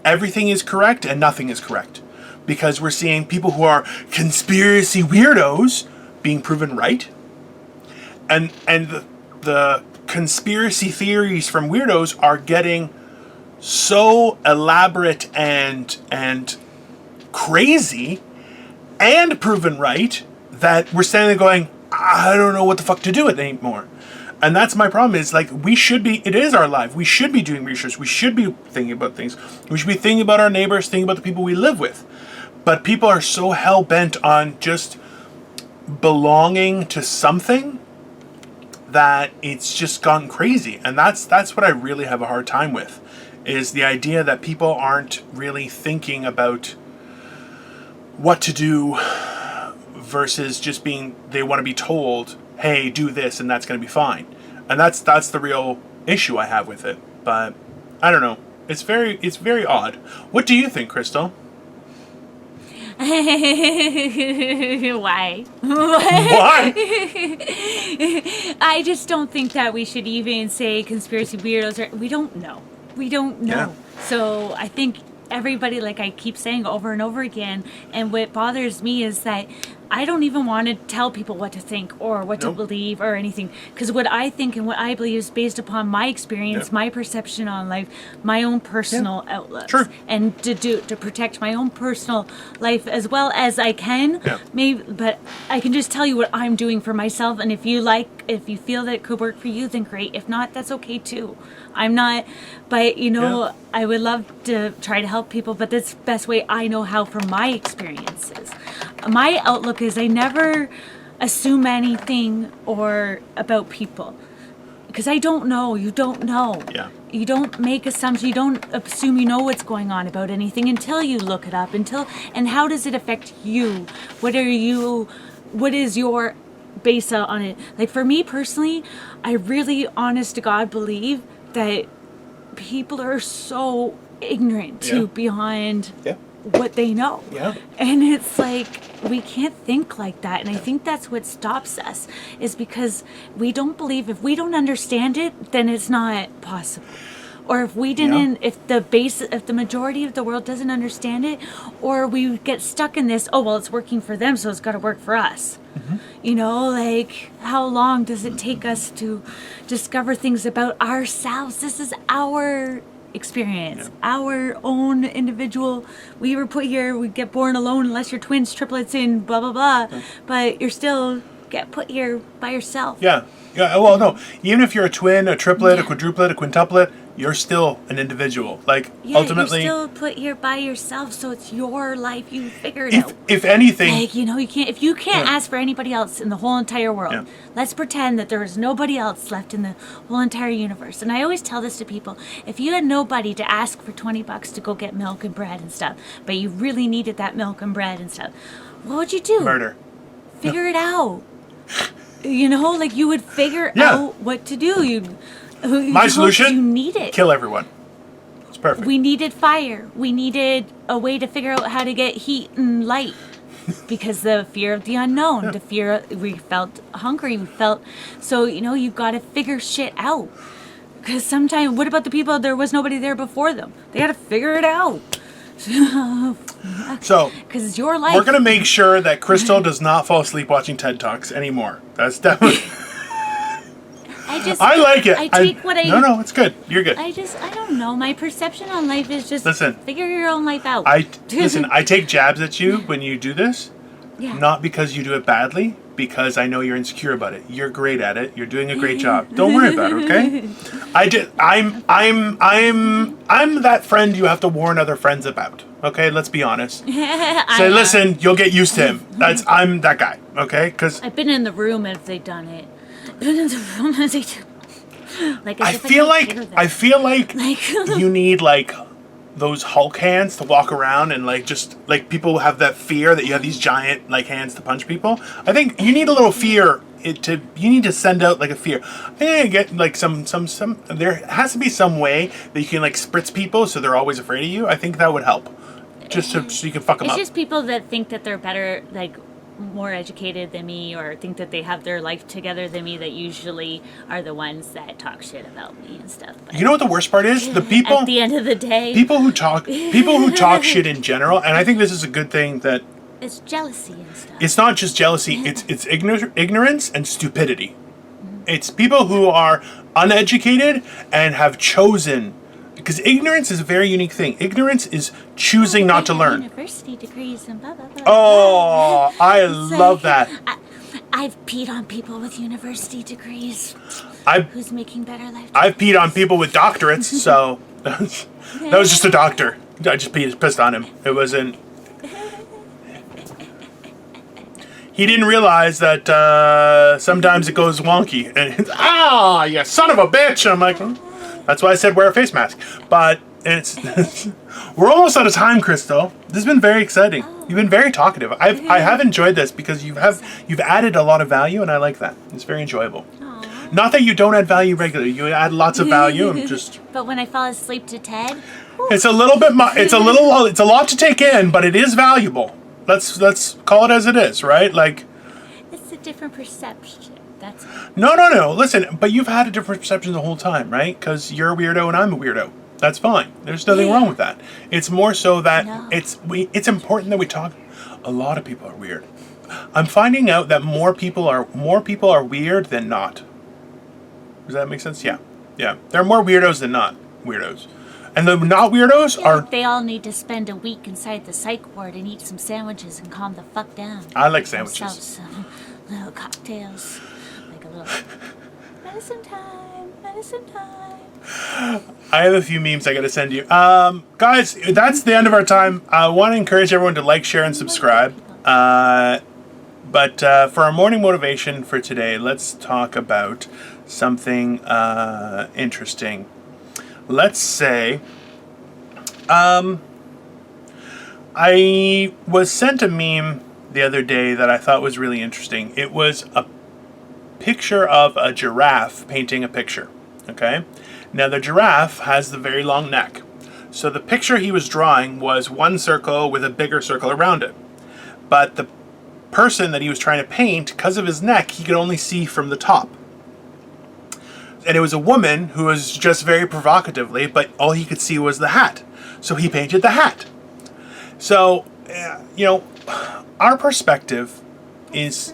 everything is correct and nothing is correct, because we're seeing people who are conspiracy weirdos being proven right, and the conspiracy theories from weirdos are getting so elaborate and crazy and proven right that we're standing there going, I don't know what the fuck to do with it anymore. And that's my problem, is like, it is our life. We should be doing research. We should be thinking about things. We should be thinking about our neighbors, thinking about the people we live with. But people are so hell-bent on just belonging to something that it's just gone crazy. And that's what I really have a hard time with, is the idea that people aren't really thinking about what to do versus just they want to be told, hey, do this and that's going to be fine. And that's the real issue I have with it. But I don't know. It's very odd. What do you think, Crystal? Why? Why? I just don't think that we should even say conspiracy weirdos. We don't know. Yeah. So I think everybody, like I keep saying over and over again, and what bothers me is that I don't even want to tell people what to think or what to believe or anything, because what I think and what I believe is based upon my experience, my perception on life, my own personal outlook, and to protect my own personal life as well as I can. Maybe, but I can just tell you what I'm doing for myself, and if you feel that it could work for you, then great. If not, that's okay too. I'm not, but I would love to try to help people, but that's the best way I know how from my experiences. My outlook is I never assume anything about people, because I don't know. You don't know. Yeah. You don't make assumptions. You don't assume you know what's going on about anything until you look it up. And how does it affect you? What is your base on it? Like, for me personally, I really, honest to God, believe that people are so ignorant beyond what they know. Yeah. And it's like, we can't think like that. And I think that's what stops us, is because we don't believe, if we don't understand it, then it's not possible. Or if we didn't, if the majority of the world doesn't understand it, or we get stuck in this, it's working for them, so it's got to work for us. Like, how long does it take us to discover things about ourselves? This is our experience, our own individual. We were put here, we get born alone unless you're twins, triplets, and blah, blah, blah. But you're still get put here by yourself. Yeah. Yeah. Well, no. Even if you're a twin, a triplet, a quadruplet, a quintuplet, you're still an individual. Like, ultimately, you're still put here by yourself, so it's your life. You figure it out. If anything, Like, you can't. If you can't ask for anybody else in the whole entire world, let's pretend that there is nobody else left in the whole entire universe. And I always tell this to people: if you had nobody to ask for $20 to go get milk and bread and stuff, but you really needed that milk and bread and stuff, what would you do? murder. Figure it out. Like you would figure out what to do. My solution: you need it. Kill everyone. It's perfect. We needed fire. We needed a way to figure out how to get heat and light. Because the fear of the unknown, the fear, we felt hungry, so you've got to figure shit out. Because sometimes, what about the people, there was nobody there before them? They got to figure it out. So, because it's your life. We're going to make sure that Crystal does not fall asleep watching TED Talks anymore. That's definitely... I like it. I take what I... No, it's good. You're good. I don't know. My perception on life is just... Listen. Figure your own life out. Listen, I take jabs at you when you do this. Yeah. Not because you do it badly, because I know you're insecure about it. You're great at it. You're doing a great job. Don't worry about it, okay? I'm that friend you have to warn other friends about. Okay, let's be honest. Say, listen, you'll get used to him. I'm that guy. Okay, because I've been in the room if they've done it. Been in the room as they do. I feel like you need like those Hulk hands to walk around and just people have that fear that you have these giant hands to punch people. I think you need a little fear. You need to send out a fear. I get some. There has to be some way that you can spritz people so they're always afraid of you. I think that would help, so you can fuck them up. It's just people that think that they're better, more educated than me, or think that they have their life together than me, that usually are the ones that talk shit about me and stuff. But you know what the worst part is? The people at the end of the day, people who talk shit in general, and I think this is a good thing that it's jealousy and stuff. It's not just jealousy, it's ignorance and stupidity. It's people who are uneducated and have chosen, because ignorance is a very unique thing. Ignorance is choosing not to learn. University degrees and blah, blah, blah. Oh, I love that. I've peed on people with university degrees. Who's making better life? I've peed on people with doctorates, so that was just a doctor. I just pissed on him. It wasn't. He didn't realize that sometimes it goes wonky. And you son of a bitch! And I'm like, that's why I said wear a face mask. But we're almost out of time, Crystal. This has been very exciting. You've been very talkative. I have enjoyed this because you've added a lot of value, and I like that. It's very enjoyable. Aww. Not that you don't add value regularly. You add lots of value, and just. But when I fall asleep to TED, it's a little bit. It's a lot to take in, but it is valuable. Let's call it as it is, right? It's a different perception. That's No. Listen, but you've had a different perception the whole time, right? Because you're a weirdo and I'm a weirdo. That's fine. There's nothing wrong with that. It's more so that it's important that we talk. A lot of people are weird. I'm finding out that more people are weird than not. Does that make sense? Yeah. There are more weirdos than not weirdos. And the not weirdos are... They all need to spend a week inside the psych ward and eat some sandwiches and calm the fuck down. I like sandwiches. Some little cocktails. Like a little... Medicine time. I have a few memes I gotta send you. Guys, that's the end of our time. I want to encourage everyone to like, share, and subscribe. But for our morning motivation for today, let's talk about something interesting. Let's say, I was sent a meme the other day that I thought was really interesting. It was a picture of a giraffe painting a picture, okay? Now, the giraffe has the very long neck. So the picture he was drawing was one circle with a bigger circle around it. But the person that he was trying to paint, because of his neck, he could only see from the top. And it was a woman who was just very provocatively, but all he could see was the hat. So he painted the hat. So, our perspective is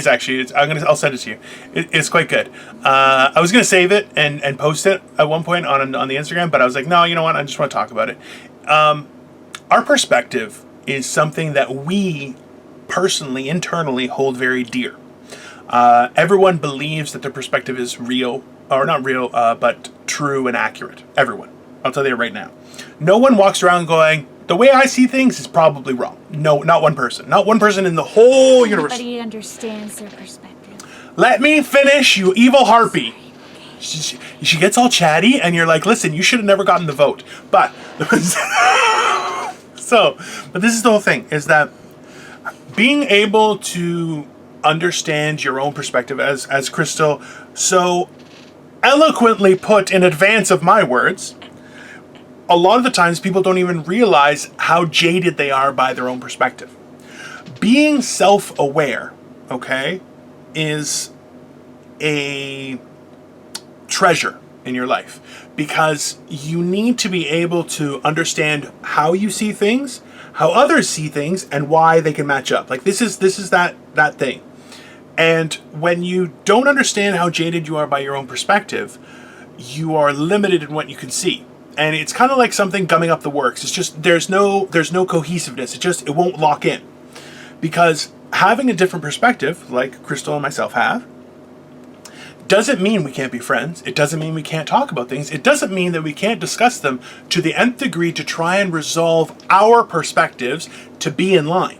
actually. I'll send it to you. It's quite good. I was gonna save it and post it at one point on the Instagram, but I was like, no, you know what? I just want to talk about it. Our perspective is something that we personally, internally, hold very dear. Everyone believes that their perspective is real, or not real, but true and accurate. Everyone. I'll tell you right now. No one walks around going, the way I see things is probably wrong. No, not one person. Not one person in the whole universe. Everybody understands their perspective. Let me finish, you evil harpy. She gets all chatty, and you're like, listen, you should have never gotten the vote. But this is the whole thing, is that being able to understand your own perspective, as Crystal so eloquently put in advance of my words, a lot of the times people don't even realize how jaded they are by their own perspective. Being self-aware, okay, is a treasure in your life, because you need to be able to understand how you see things, how others see things, and why they can match up. Like this is that thing. And when you don't understand how jaded you are by your own perspective, you are limited in what you can see. And it's kind of like something gumming up the works. It's just there's no cohesiveness. It won't lock in. Because having a different perspective, like Crystal and myself have, doesn't mean we can't be friends. It doesn't mean we can't talk about things. It doesn't mean that we can't discuss them to the nth degree to try and resolve our perspectives to be in line.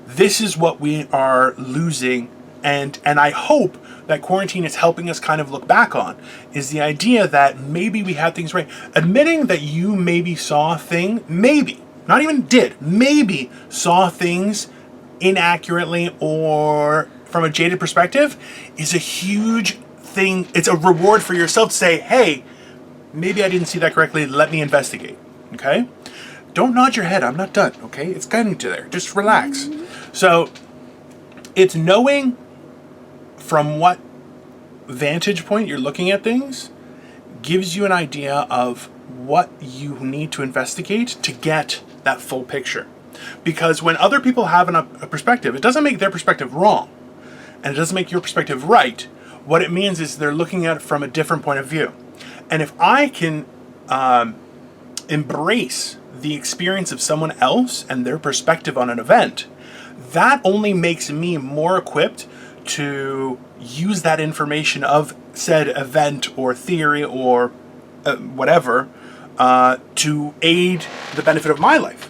This is what we are losing, and I hope that quarantine is helping us kind of look back on, is the idea that maybe we had things right. Admitting that you maybe saw a thing, maybe, not even did, maybe saw things inaccurately or from a jaded perspective is a huge thing. It's a reward for yourself to say, hey, maybe I didn't see that correctly. Let me investigate. Okay? Don't nod your head. I'm not done. Okay? It's getting to there. Just relax. So it's knowing from what vantage point you're looking at things gives you an idea of what you need to investigate to get that full picture. Because when other people have a perspective, it doesn't make their perspective wrong. And it doesn't make your perspective right. What it means is they're looking at it from a different point of view. And if I can embrace the experience of someone else and their perspective on an event, that only makes me more equipped to use that information of said event or theory or whatever to aid the benefit of my life.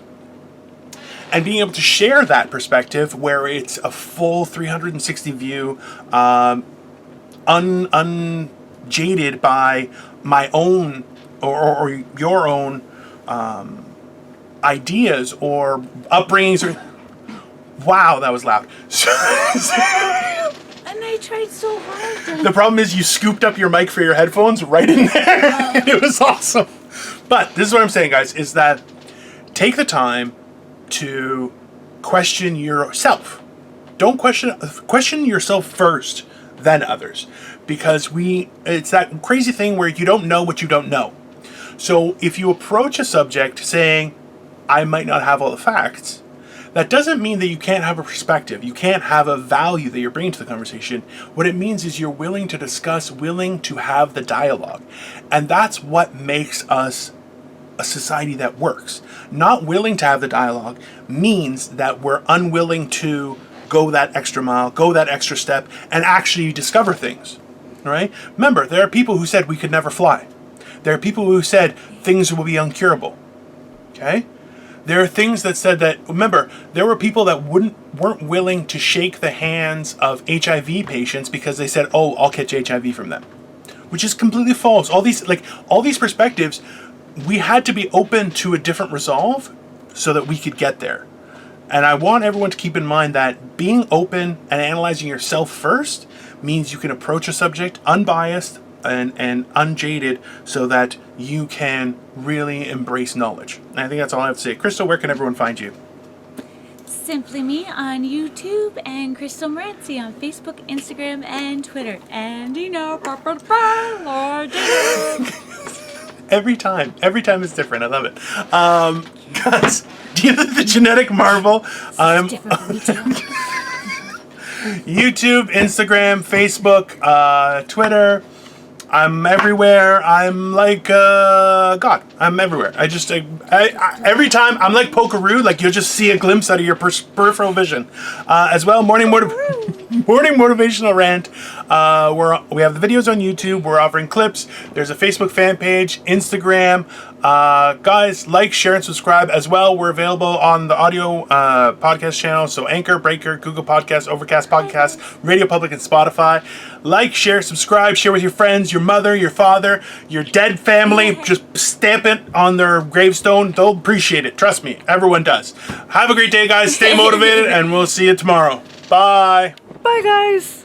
And being able to share that perspective where it's a full 360 view, unjaded by my own or your own ideas or upbringings. Wow, that was loud. And I tried so hard. The problem is you scooped up your mic for your headphones right in there. It was awesome. But this is what I'm saying, guys, is that take the time to question yourself. Don't question yourself first, then others. Because it's that crazy thing where you don't know what you don't know. So if you approach a subject saying, I might not have all the facts, that doesn't mean that you can't have a perspective. You can't have a value that you're bringing to the conversation. What it means is you're willing to discuss, willing to have the dialogue. And that's what makes us a society that works. Not willing to have the dialogue means that we're unwilling to go that extra mile, go that extra step, and actually discover things. All right? Remember, there are people who said we could never fly. There are people who said things will be uncurable. Okay? There are things that said that, remember, there were people that weren't willing to shake the hands of HIV patients because they said, oh, I'll catch HIV from them. Which is completely false. All these perspectives, we had to be open to a different resolve so that we could get there. And I want everyone to keep in mind that being open and analyzing yourself first means you can approach a subject unbiased and unjaded so that you can really embrace knowledge. And I think that's all I have to say. Crystal, where can everyone find you? Simply me on YouTube and Crystal Morency on Facebook, Instagram, and Twitter. And Dino, Lord Dino. Every time it's different. I love it. Guys, do you know the genetic marvel? It's different for me too. YouTube, Instagram, Facebook, Twitter. I'm everywhere. I'm like God. I'm everywhere. Every time I'm like Pokeroo. Like you'll just see a glimpse out of your peripheral vision. As well, Morning Motivational Rant. We have the videos on YouTube. We're offering clips. There's a Facebook fan page, Instagram. Guys, like, share, and subscribe. As well, we're available on the audio podcast channel. So Anchor, Breaker, Google Podcasts, Overcast Podcasts, Radio Public, and Spotify. Like, share, subscribe, share with your friends, your mother, your father, your dead family. Just stamp it on their gravestone. They'll appreciate it. Trust me, everyone does. Have a great day, guys. Stay motivated, and we'll see you tomorrow. Bye. Bye, guys.